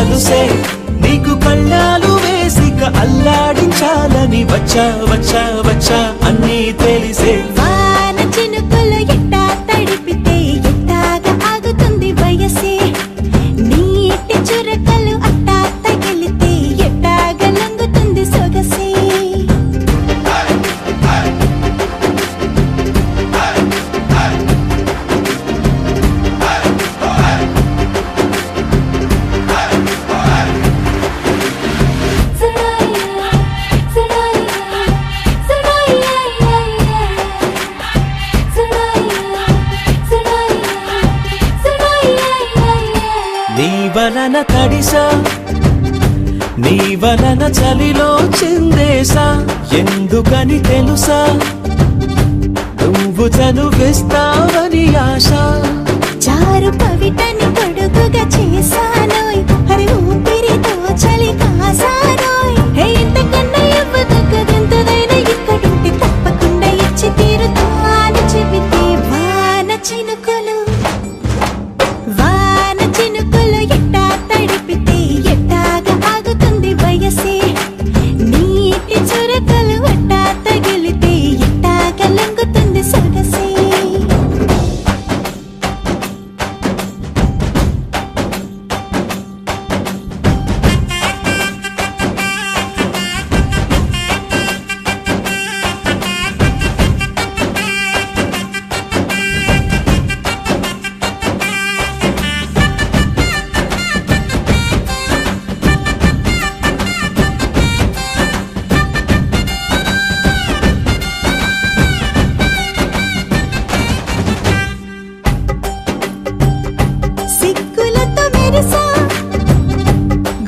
అలుసే నీకు కళ్ళాలు వేసిక అల్లాడించాలని వచ్చా వచ్చా వచ్చా అన్నీ తెలిసే వాన చినుకులు ఎట్టా తడిపితే ఎట్టాగా ఆగుతుంది వయసే నీటి చురకలు అట్టా తగిలితే ఎట్టాగా లొంగుతుంది సొగసే నీ వలన తడిసా నీ వలన చలిలో చిందేసా ఎందుకని తెలుసా నువ్వు చనువిస్తావని ఆశ చారు పవిటని పొడుగుగా చేశానోయ్ హరి ఊపిరితో చలి కాసానోయ్ హే ఇంతకన్నా ఇవ్వదగ్గదెంతదైనా ఇక్కడుంటే తప్పకుండా ఇచ్చి తీరుతాను చెబితే వాన చినుకులు ఎట్టా తడిపితే ఎట్టాగా ఆగుతుంది వయసే నీటి చురకలు అట్టా తగిలితే ఎట్టాగా లొంగుతుంది సొగసే సిగ్గులతో మెరిసా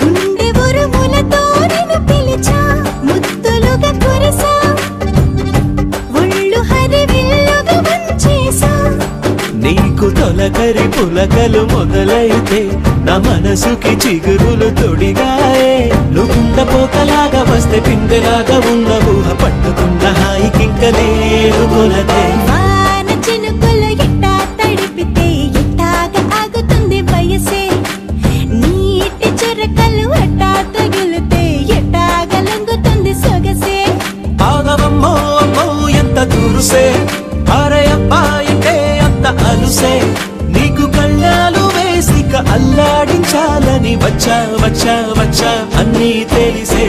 గుండె ఉరుములతో నిన్ను పిలిచా ముద్దులుగా కురిసా ఒళ్ళు హరివిల్లుగా వంచేసా నీకు తొలకరి పులకలు మొదలైతే నా మనసుకి చిగురులు తొడిగాయే నువ్వుండ పోకలాగా వస్తే పిందెలాగా ఉన్న ఊహ పట్టుకున్న హాయికింక లేదు కొలతే వాన చినుకులు ఎట్టా తడిపితే ఎట్టాగా ఆగుతుంది వయసే నీటి చురకలు అట్టా తగిలితే ఎట్టాగా లొంగుతుంది సొగసే ఆగవమ్మో అమ్మో ఎంత దూరుసే అరే అబ్బాయితే అంత అలుసే నీకు కళ్ళాలు వేసిక అల్లాడించాలని వచ్చా వచ్చా వచ్చా అన్నీ తెలిసే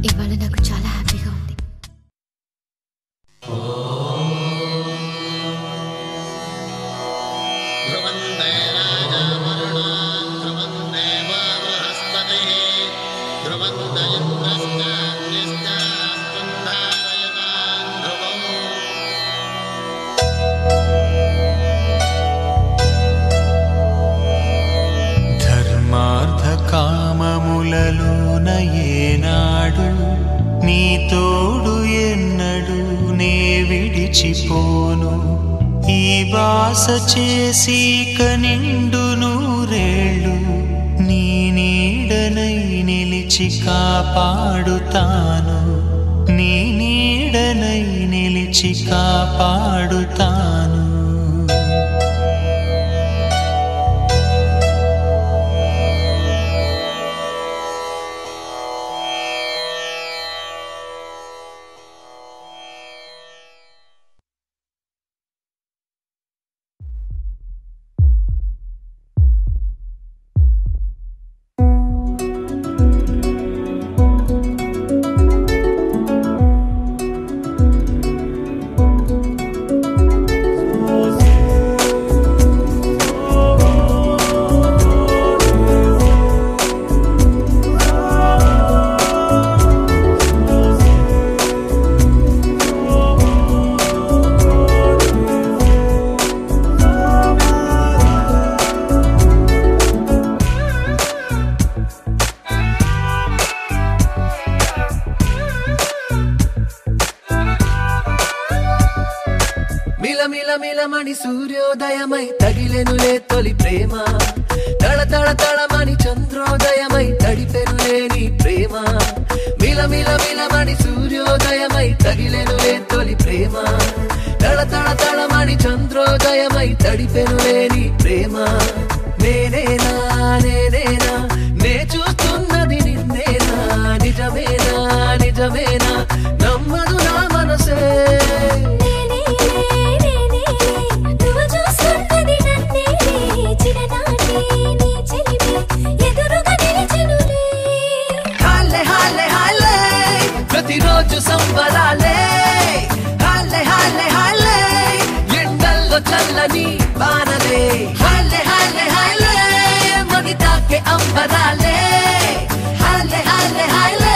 ఇవాళ నాకు చాలా హ్యాపీగా ఉంది ధర్మార్థ కామములలోన ఏనాడు నీ తోడు ఎన్నడు నే విడిచిపోను ఈ బాస చేసి కనిండు నూరేళ్ళు నీ నీడనై నిలిచి కాపాడుతాను నీ నీడనై నిలిచి కాపాడుతాను మిలమిలమని సూర్యోదయమై తగిలెనులే తొలి ప్రేమ తళ తళ తళమని చంద్రోదయమై తడిపెనులే నీ ప్రేమ మిలమిలమని సూర్యోదయమై తగిలెనులే తొలి ప్రేమ తళ తళ తళమని చంద్రోదయమై తడిపెనులే నీ ప్రేమ నేనేనా నేనేనా నే చూస్తున్నది నిన్నేనా నిజమేనా నిజమేనా నమ్మదు నా మనసే ప్రతిరోజు సంబరాలే హాలే హాలే హాలే ఎండల్లో చల్లని వానలే హాలే హాలే హాలే మగితాకే అంబరాలే హాలే హాలే హాలే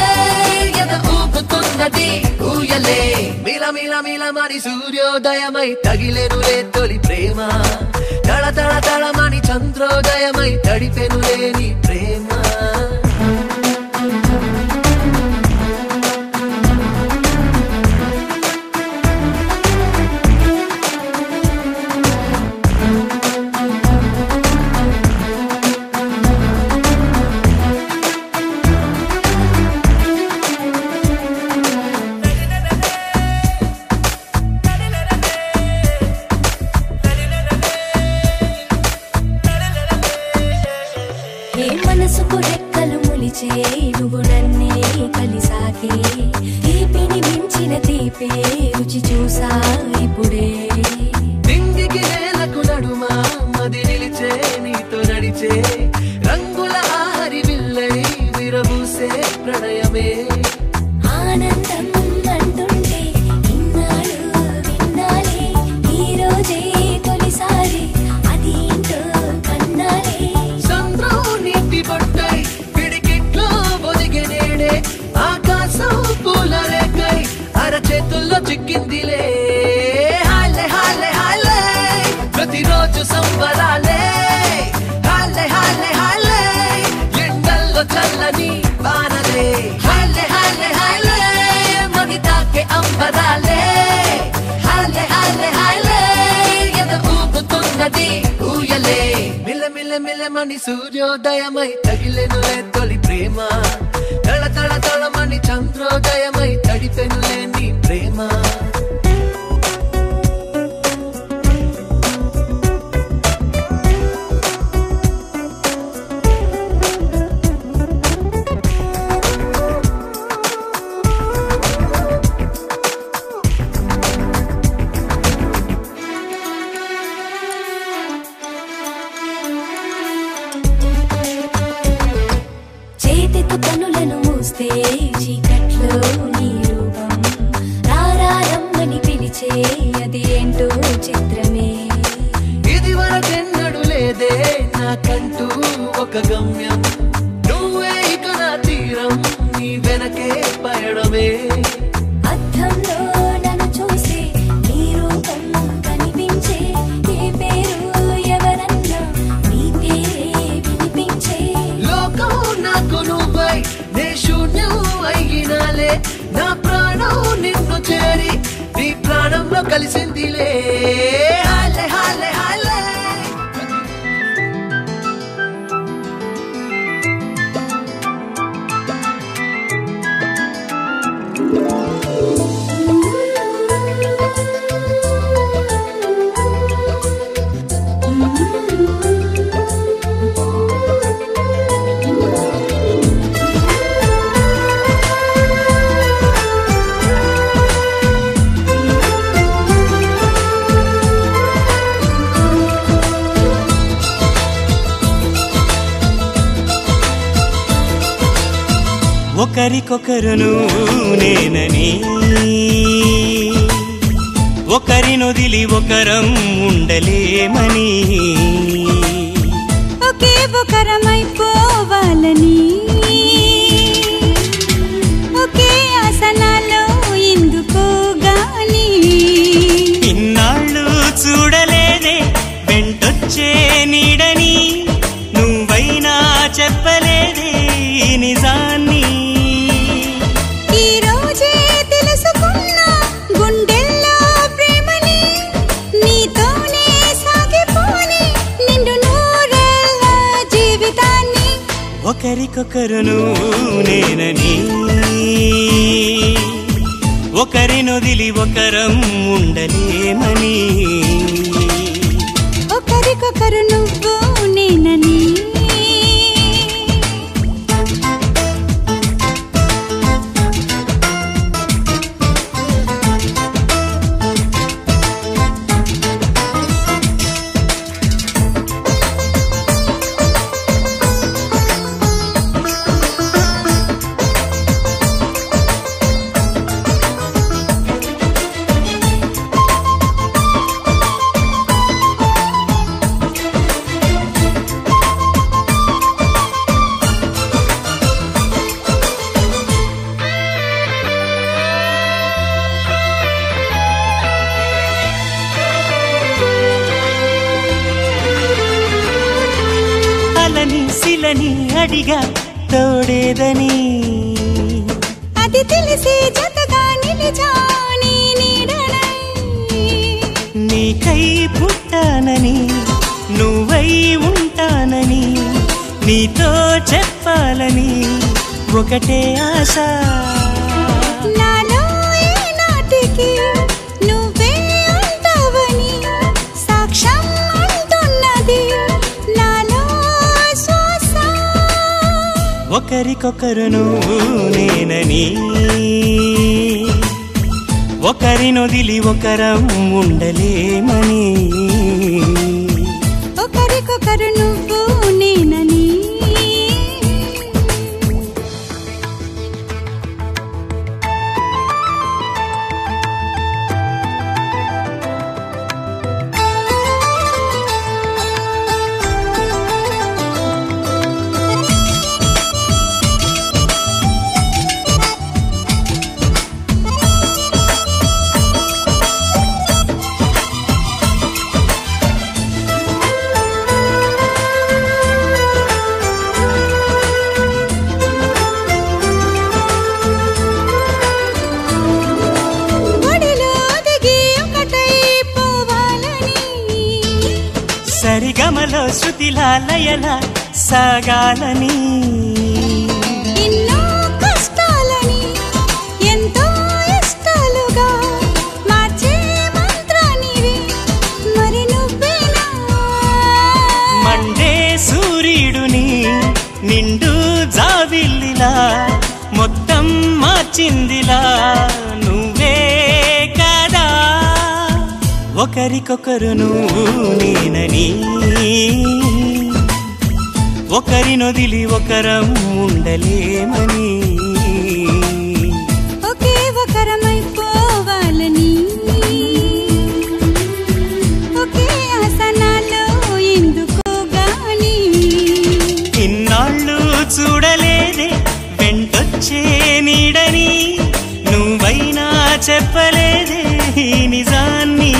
ఎద ఊపుతున్నది ఊయలే మిలమిలమని సూర్యోదయమై తగిలెనులే తొలి ప్రేమ తళ తళ తళమని చంద్రోదయమై తడిపెనులే నీ ప్రేమ మనసుకు రెక్కలు ములిచే నువ్వు నన్నే కలిసాకే తీపిని మించిన తీపే రుచి చూసా ఇప్పుడే దింగికి నేలకు నడుమా మది నిలిచే నీతో నడిచే రంగుల ఆహరి విల్లై విరబూసే ప్రణయమే ఆనందం అంటుంటే ఇన్నాళ్ళు విన్నాలే ఈ రోజే తొలిసారి అది ఏంటో కన్నాలే పట్టై పిడికిట్లో ఒదిగెనేడే ఆకాశం పూల రేకై అరచేతుల్లో చిక్కిందిలే హాలే హాలే హాలే ప్రతిరోజు సంబరాలే హాలే హాలే హాలే ఎండల్లో చల్లని వానలే హాలే హాలే హాలే మగితాకే అంబరాలే హాలే హాలే హాలే ఎద ఊపుతున్నది ఊయలే మిలమిలమని సూర్యోదయమై తగిలెనులే తొలి ప్రేమ తళ తళ తళమని చంద్రోదయమై తడిపెనులే నీ ప్రేమ కనులను మూస్తే చీకట్లో నీ రూపం రారమ్మని పిలిచే అది ఏంటో చిత్రమే ఇది వరకెన్నడు లేదే నాకంటూ ఒక గమ్యం నువ్వే ఇక నా తీరం నీ వెనకే పయడమే అద్దంలో నన్ను చూసి నీ రూపం కనిపించే ఏ పేరు ఎవరన్నా నీ పేరే వినిపించే లోకం నాకు నువ్వై నే శూన్యం అయినాలే నా ప్రాణం నిన్ను చేరి నీ ప్రాణంలో కలిసిందిలే హాలే హాలే హాలే ఒకరికొకరును నేనని ఒకరినొదిలి ఒకరం ఉండలేమని ఒకే ఒకరమైపోవాలని ఒకే ఆసనాలో ఎందుకో గాని ఇన్నాళ్ళు చూడలేదే వెంటొచ్చే నీడని నువ్వైనా చెప్పలేదే నిజాన్ని ఈ రోజే తెలుసుకున్నా గుండెల్లో ప్రేమని ఒకరికొకరును నేనని ఒకరినొదిలి ఒకరం ఉండలేమని ఒకరికొకరు నువ్వు నేనని శిలని అడిగా తోడేదని అది తెలిసి జతగా నిలిచాని నీడనై నీకై పుట్టానని నువ్వై ఉంటానని నీతో చెప్పాలని ఒకటే ఆశ నాలో ఏనాటికి నువ్వే ఉంటావని సాక్ష్యం అంటున్నది ఒకరికొకరును నేనని ఒకరినొదిలి ఒకరం ఉండలేమని ఒకరికొకరు నువ్వు నేనని సరిగమలో శృతిలా లయలా సాగాలని ఎన్నో కష్టాలని ఎంతో ఇష్టాలుగా మార్చే మంత్రానివి మరి నువ్వేనా మండే సూర్యుడుని నిండు జాబిల్లిలా మొత్తం మార్చిందిలా నువ్వే కదా ఒకరికొకరును నేనని ఒకరినొదిలి ఒకరం ఉండలేమని ఒకే ఒకరమైపోవాలని ఒకే ఆసనాలో ఎందుకో గాని ఇన్నాళ్ళు చూడలేదే వెంటొచ్చే నీడని నువ్వైనా చెప్పలేదే నిజాన్ని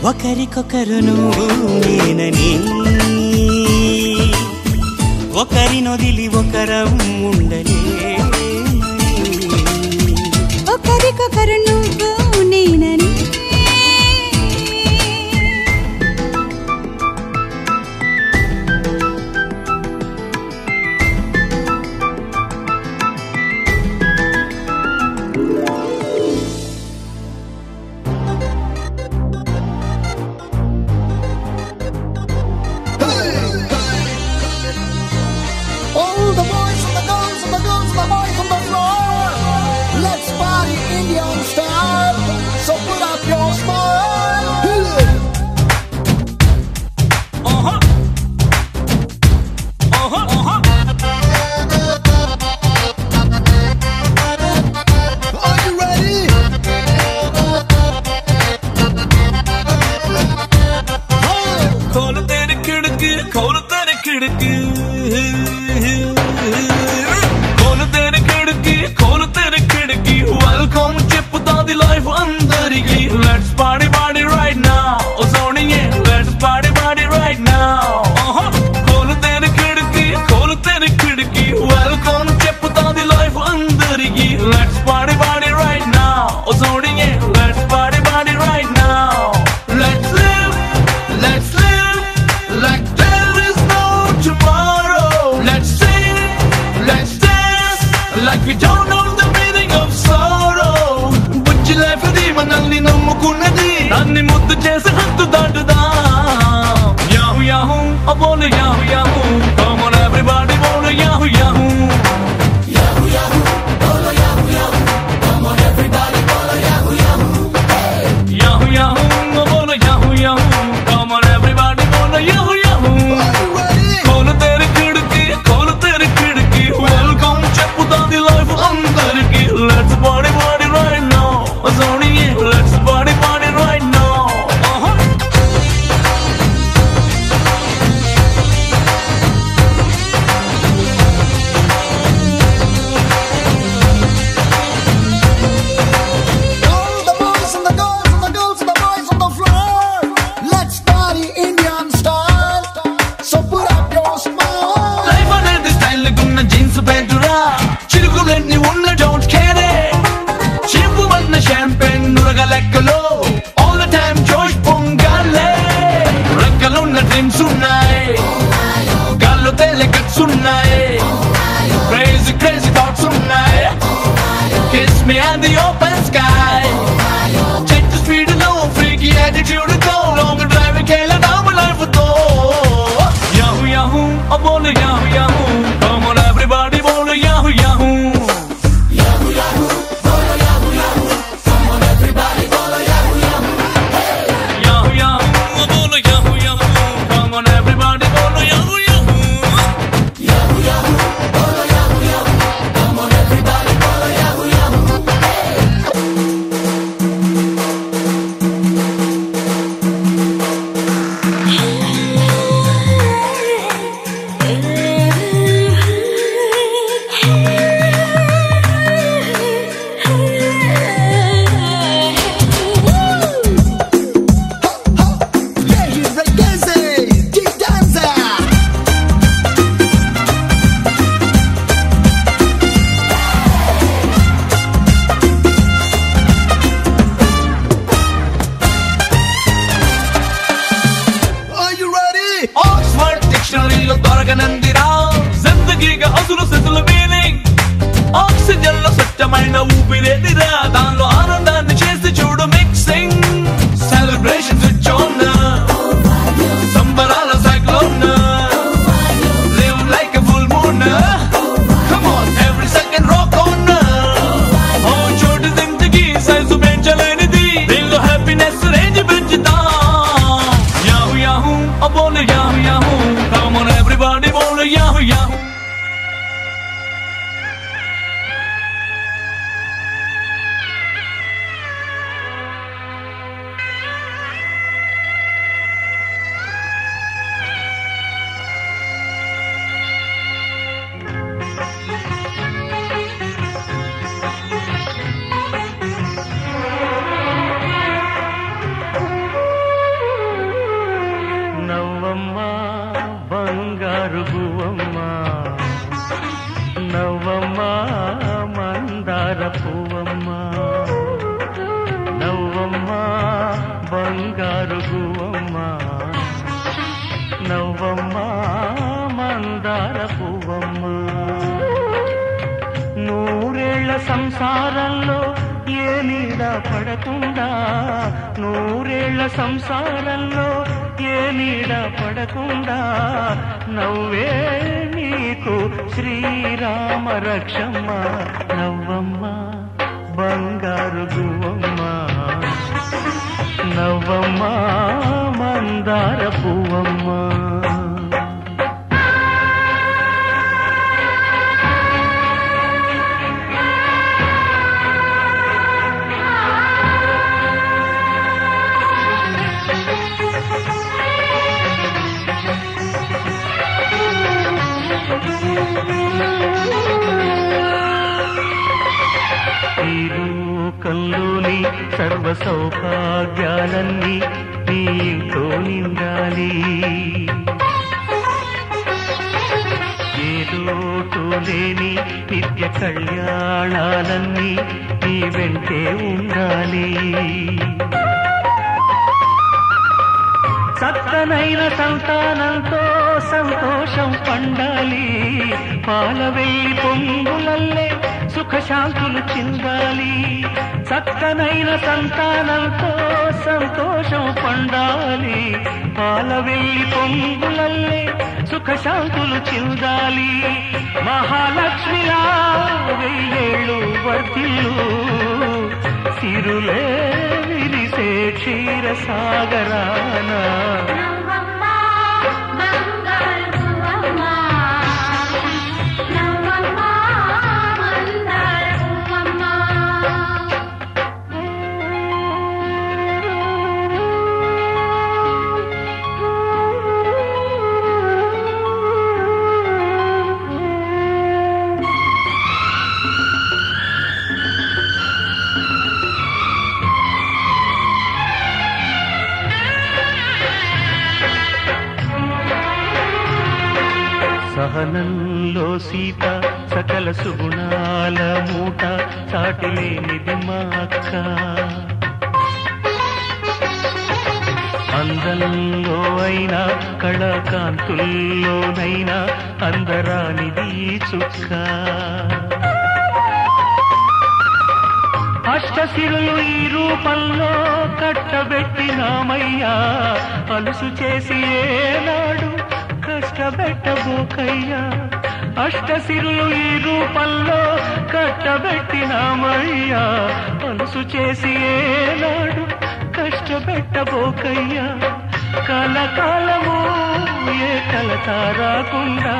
ఒకరికొకరును నేనని ఒకరినొదిలి ఒకరం ఉండలేమని ఒకరికొకరు నువ్వు నేనని Let's party right now. Zoning in, let's party right now. Kolu tere kidki, welcome chepputadi life andariki. party, party right now. Zoning in, let's party, party right now. Let's live like there is no tomorrow. Let's sing, let's dance like we don't know the meaning of sorrow. Bujji life adi manalni nammukunnadi, danni muddu chesi hattu daatuda. Yahoo yahoo, oh bolo yahoo yahoo, come on everybody bolo yahoo yahoo. Yahoo yahoo, bolo yahoo yahoo, come on everybody bolo yahoo yahoo. Yahoo yahoo, oh bolo yahoo yahoo, come on everybody bolo yahoo yahoo. Kolu tere khidki, welcome cheppuda di life andariki. Let's party party right now, Zoni, let's party party right now. All the boys and the girls and the girls and the boys on the floor. Let's party Indian style. So put up your smile. Life అనేది style గున్న jeans ప్యాంటురా, చిరుకులన్నీ ఉన్న don't care. Chip వన్న champagne నురగ లెక్కలో all the time జోష్ పొంగాలే. రెక్కలున్న dreams ఉన్నాయి, గాల్లో తేలే cuts ఉన్నాయి, crazy crazy thoughts ఉన్నాయి. Kiss me and the open sky, చెట్టు స్పీడ్ లో ఫ్రీకీ యాటిట్యూడ్ తో లాంగ్ డ్రైవ్ కేలదాం లైఫ్ తో. Yahoo yahoo, oh bolo yahoo yahoo, come on everybody bolo yahoo yahoo. Yahoo yahoo, bolo yahoo yahoo, come on everybody bolo yahoo yahoo. Yahoo yahoo, oh bolo yahoo yahoo, come on everybody bolo yahoo yahoo. Yahoo yahoo, bolo yahoo yahoo, come on everybody bolo yahoo yahoo. Yeah, he's like dancing, keep dancing. Are you ready? Oxford డిక్షనరీలో దొరకనందిరా జిందగీగా అసలు సిసలు meaning. Oxygen లో స్వచ్ఛమైన ఊపిరేదిరా, దానిలో ఆనందాన్ని చేసి చూడు మిక్సింగ్. సెలబ్రేషన్ స్విచ్ ఆన్, సంబరాల cyclone, live like a full moon. Come on every second rock on. ఓ చోటు జిందగీ సైజు పెంచలేనిది, దీనిలో హ్యాపీనెస్ రేంజ్ పెంచుతా. Yahoo yahoo, oh bolo yahoo yahoo, come on everybody bolo yahoo yahoo. నవ్వమ్మ బంగారు గువ్వమ్మ, నవ్వమ్మ మందార పువ్వమ్మ. నవ్వమ్మ బంగారు గువ్వమ్మ, నవ్వమ్మ మందార పువ్వమ్మ. నూరేళ్ల సంసారంలో ఏ నీడ పడకుండా, నూరేళ్ల సంసారంలో ఏ నీడ పడకుండా, నవ్వే నీకు శ్రీరామ రక్షమ్మ. నవ్వమ్మ బంగారు గువ్వమ్మ, నవ్వమ్మ మందార పువ్వమ్మ. ఈ లోకంలోని సర్వ సౌభాగ్యాలన్నీ నీతో నిండాలి, ఏ లోటు లేని నిత్య కళ్యాణాలన్నీ వెంటే ఉండాలి. చక్కనైన సంతానంతో సంతోషం పండాలి. పాల వెల్లి పొంగులల్లే సుఖశాంతులు చిందాలి. చక్కనైన సంతానంతో సంతోషం పండాలి. పాల వెల్లి పొంగులల్లే సుఖశాంతులు చిందాలి. మహాలక్ష్మిలా వెయ్యేళ్ళు వర్ధిల్లు సిరులే విరిసే క్షీర సాగరాన. సహనంలో సీత సకల సుగుణాల మూట చాటిలేనిది మా అక్క. అందంలో అయినా కళాకాంతుల్లోనైనా అందరానిది చుక్క. అష్టశిరులు ఈ రూపంలో కట్టబెట్టినామయ్యా. అలుసు చేసి ఏనాడు కష్టపెట్టబోకయ్యా. అష్టశిరులు ఈ రూపంలో కట్టబెట్టినామయ్యా. అలుసు చేసి ఏనాడు కష్టపెట్టబోకయ్యా. కలకాలము ఏ కలత రాకుండా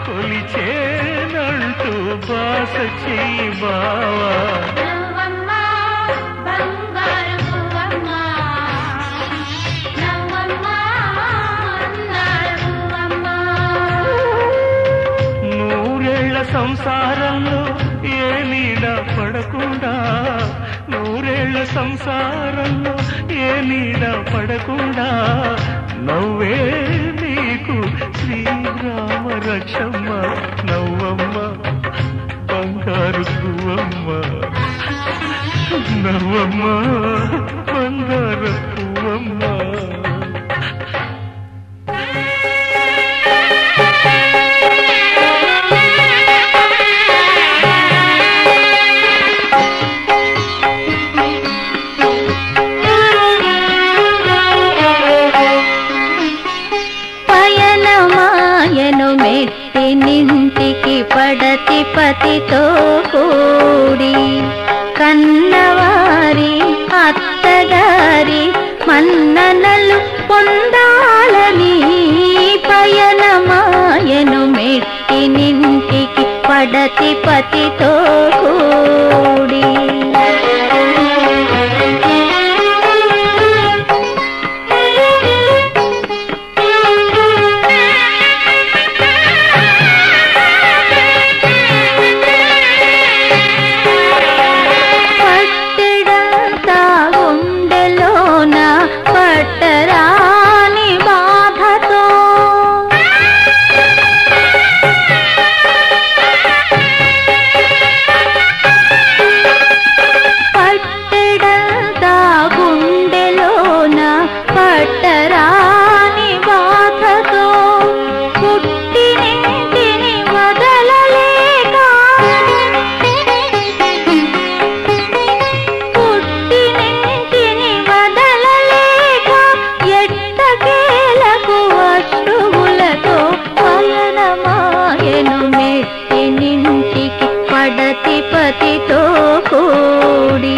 కొలిచేనంటూ బాస చెయ్యి బావా. సంసారంలో ఏ నీడ పడకుండా, నూరేళ్ల సంసారంలో ఏ నీడ పడకుండా నవ్వే నీకు శ్రీరామ రక్షమ్మ. నవ్వమ్మ బంగారు పువ్వమ్మ, నవ్వమ్మ బంగారు పువ్వమ్మ. నింటికి పడతి పతితో కూడి కన్నవారి అత్తగారి మన్ననలు పొందాలని పయనమాయను మెట్టి నింటికి పడతి పతితో కూడి. పతితో కూడి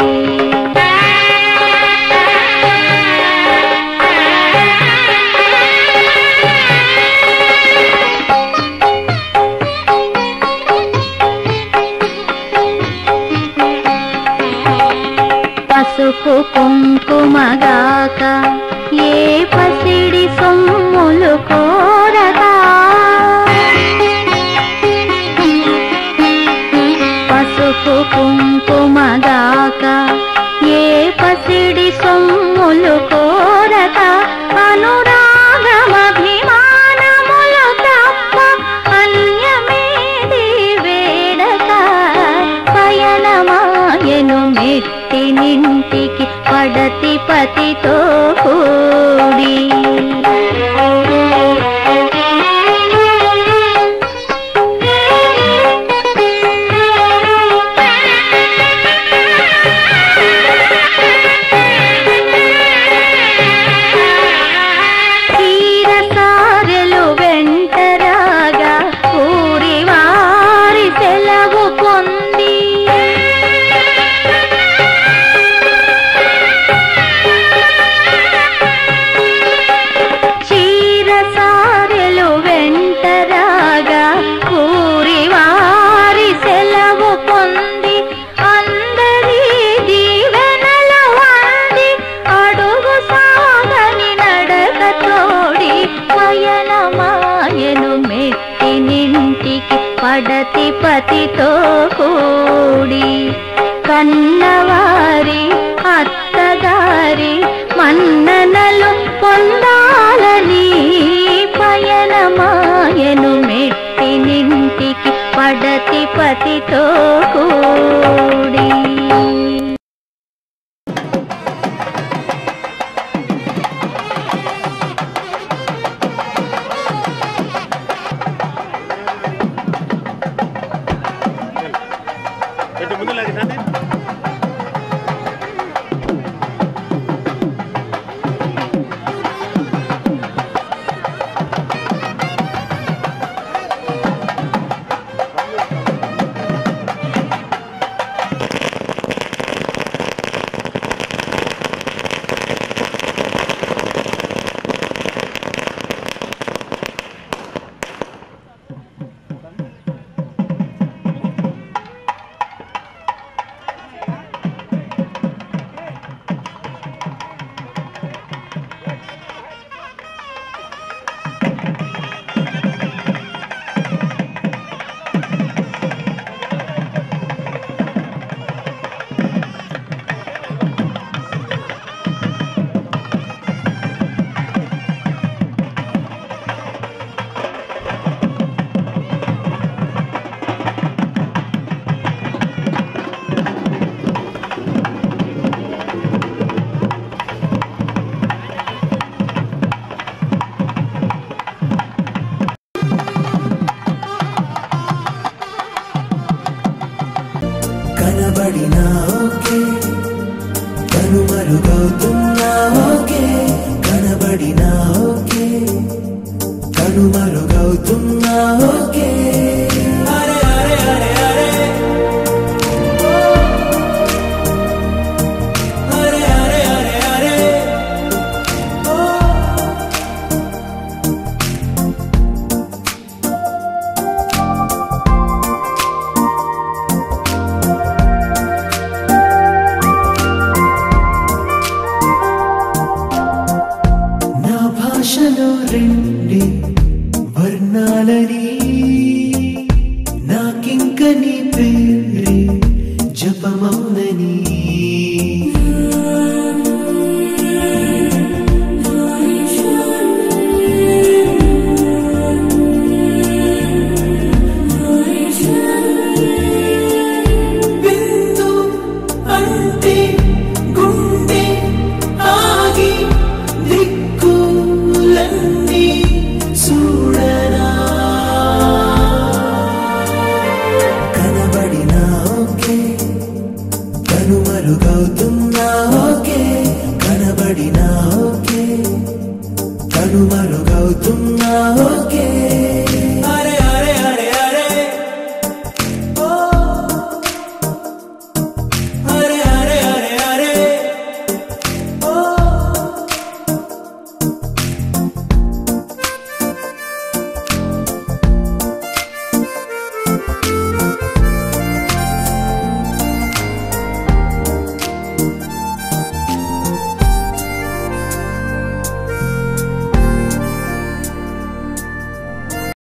పసుపు కుంకుమగాక ఏ పసిడి సొమ్ములు కోరగా పసుపు కుంకుమగాక ఏ పసిడి సొమ్ములు కోరక అనురాగమభిమానములు తప్ప అన్యమేది వేడక పయనమా మాయను మెట్టినింటికి పడతి పతితో కూడి కన్నవారి అత్తగారి మన్ననలు పొందాలని పయనమాయను మెట్టినింటికి పడతి పతితో కూడి. కనబడినా ఓకే కనుమరుగవుతున్నా ఓకే కనబడినా ఓకే కనుమరుగవుతున్నా ఓకే అరే అరే అరే అరే అరే అరే అరే అరే భాషలో రెండే వర్ణాలని నాకింక నీ